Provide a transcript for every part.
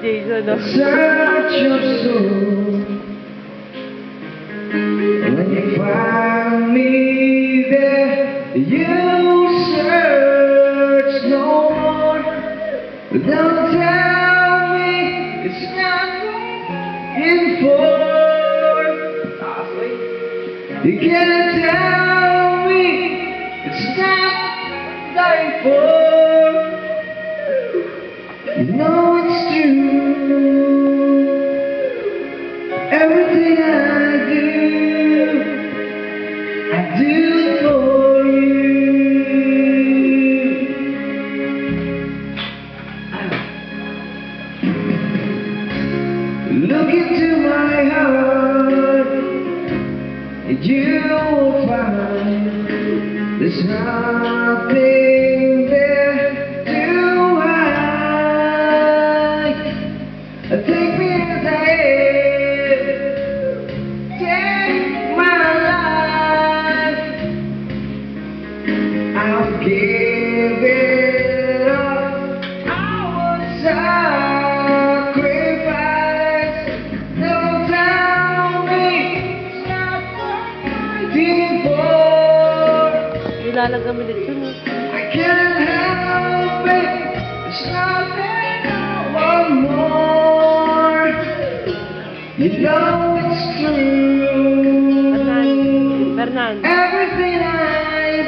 Jason, no? Search your soul. When you find me there, you search no more. Don't tell me it's not in for. You can't tell me it's not dying for. You know it's true. Everything I do for you. Look into my heart, and you will find there's nothing there to hide. Take me as I am, take my life. I'll give it up. I will sacrifice. Don't tell me it's not fighting for. Nilalagay mo dito, no? I can't help it. It's nothing I want more. You know it's true. Fernan. Everything I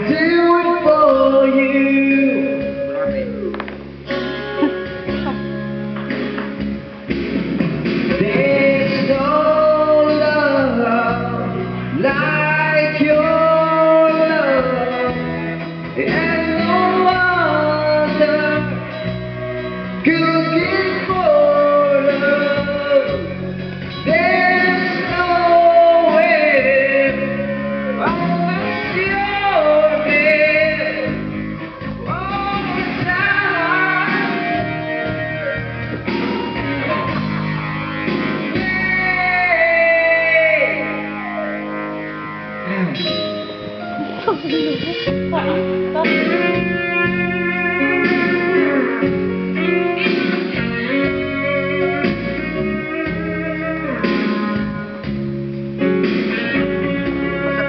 do it for you. There's no love like your love, and no other could give more love. There's no way unless you're there all the time.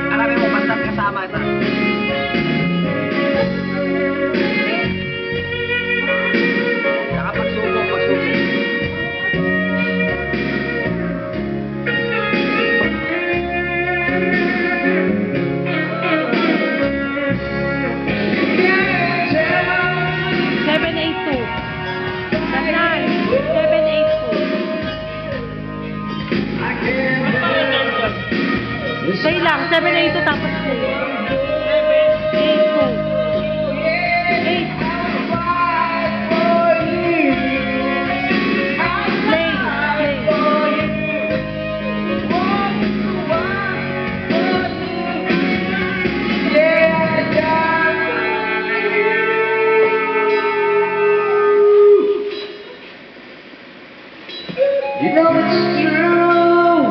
Alam mo, basta't kasama ito. Pagsubok. Stay lang, 782 tapos 2. 8, You know it's true.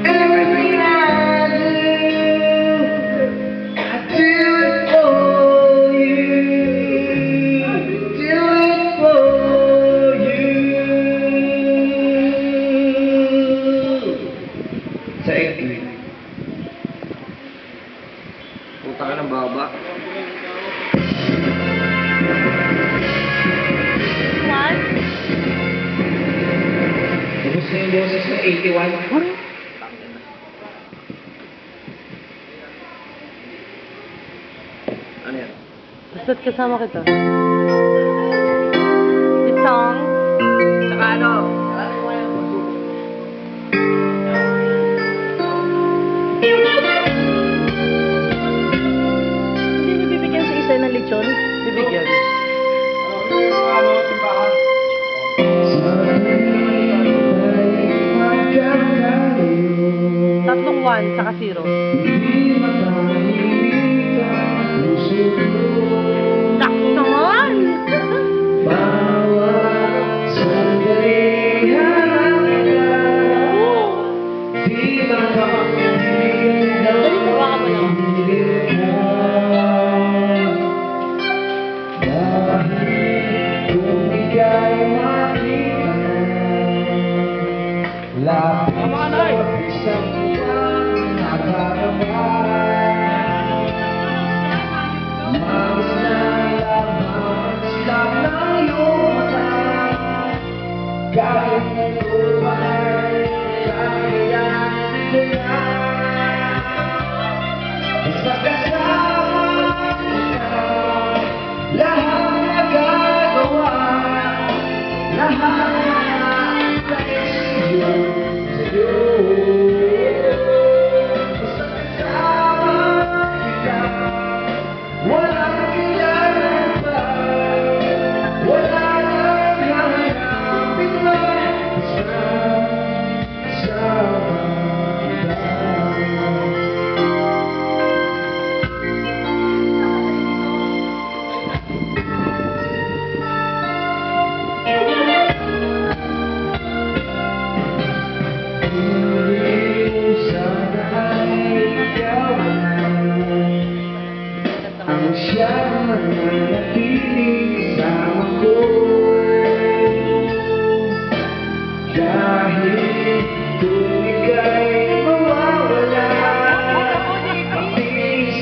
Everything I do it for you. Do it for you. Thank you. Puta ka ng baba. What? Gusto yung boses ng 81? Ano yan? Basta't kasama kita. Isang. Tsaka ano? Hindi mo bibigyan sa isa ng lechon? Bibigyan. Tatlong 1 saka 0. Sakson! Sa kasama kita, lahat nagagawa, lahat ay sa'yo, sa'yo. Sa kasama kita, walang kailangan pa, wala nang hahanapin pa. Basta kasama kita. Ang siyang mananatiling kasama ko, dahil kung ika'y mawawala, pati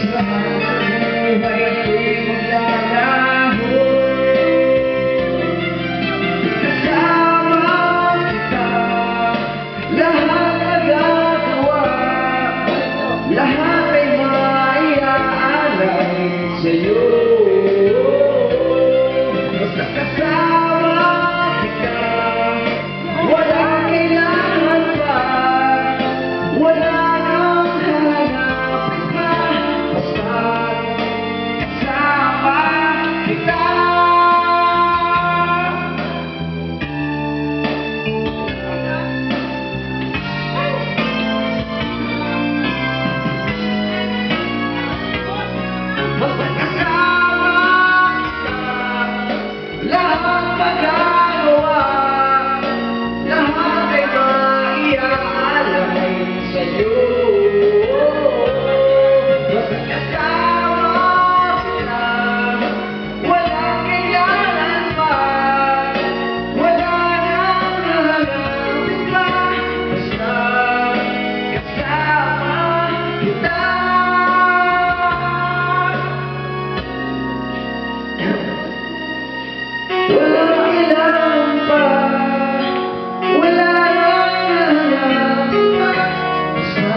sa buhay ko'y maglalaho. Kasama kita, lahat nagagawa, lahat ay maiaalay sa'yo. Basta kasama kita, walang kailangan pa, wala nang hahanapin pa. Basta kasama kita. Basta kasama kita, lahat magagawa, lahat ay maiaalay sa'yo. Basta kasama kita, walang kailangan pa, wala nang hahanapin pa. Basta kasama kita. Walang kailangan pa, wala nang hahanapin pa. Basta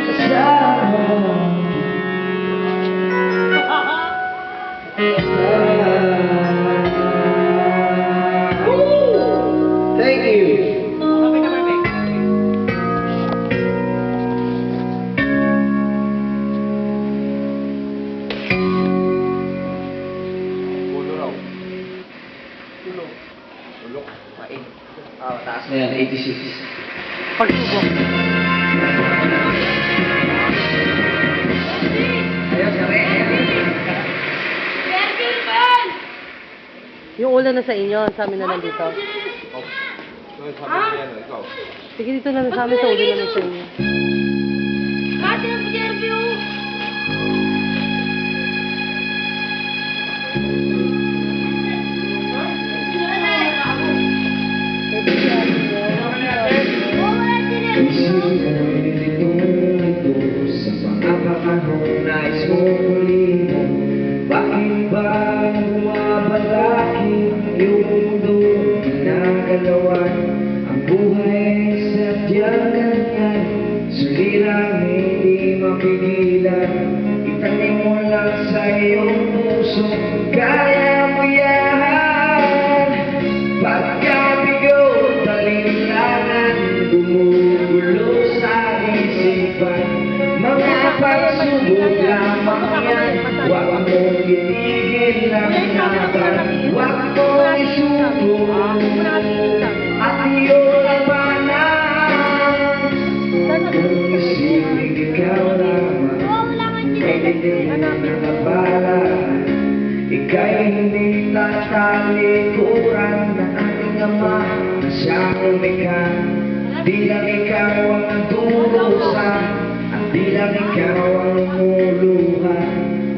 kasama kita. Thank you. Ulok. Pain. Taas na yan, 86. Pagsubok. Ayun, sabi. Yung ulan na sa inyo, sa amin na lang dito. Sige, dito na sa amin, sa ulan na lang sa inyo. Sa mga panahon na isumuli mo, bakit ba bumabalakid yung mundo ginagalawan? Ang buhay sadyang ganyan, sulirang hindi mapigilan. Itanim mo lang sa iyong puso, kaya mo yan. Pagkabigo, talinlangan, gumugulo sa isipan. Mga pagsubok lamang yan, huwag mong itigil ang laban. Huwag mong isuko at iyong labanan. Kung isipin ikaw lamang, ay hindi na nabalaan. Ika'y hindi tatalikuran ng ating Ama na siyang lumikha. Di lang ikaw ang nagdurusa, at di lang ikaw ang lumuluha.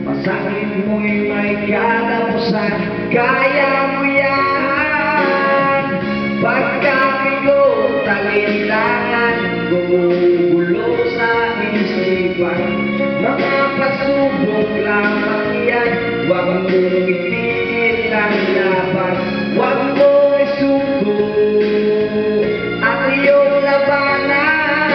Pasakit mo'y may katapusan, kaya mo yan. Pagkabigo, talinlangan, gumugulo sa isipan. Mga pasubok lamang yan, huwag mong itigil ang laban. Huwag mong isuko ang iyong labanan.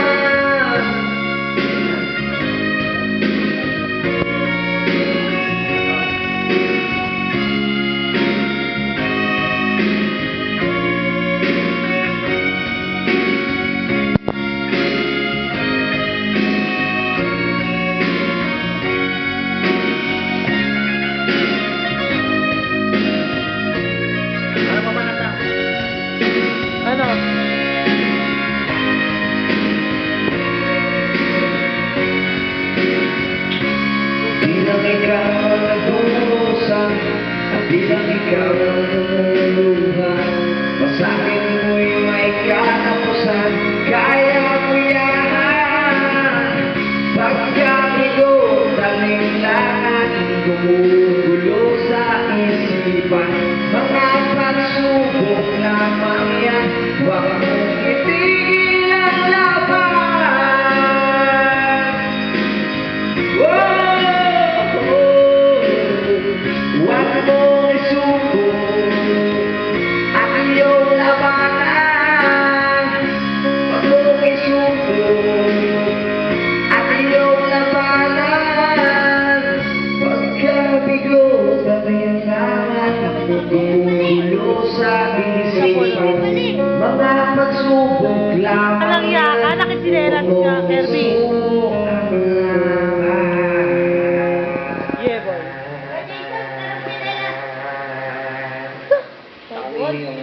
Mga pagsubok lamang Alang iya ka, nakisinelas ka, Kirby. Yeah, boy. Kami yung...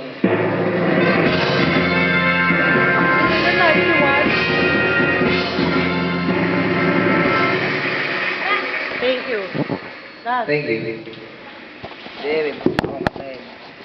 Thank you. Das. Thank you. David.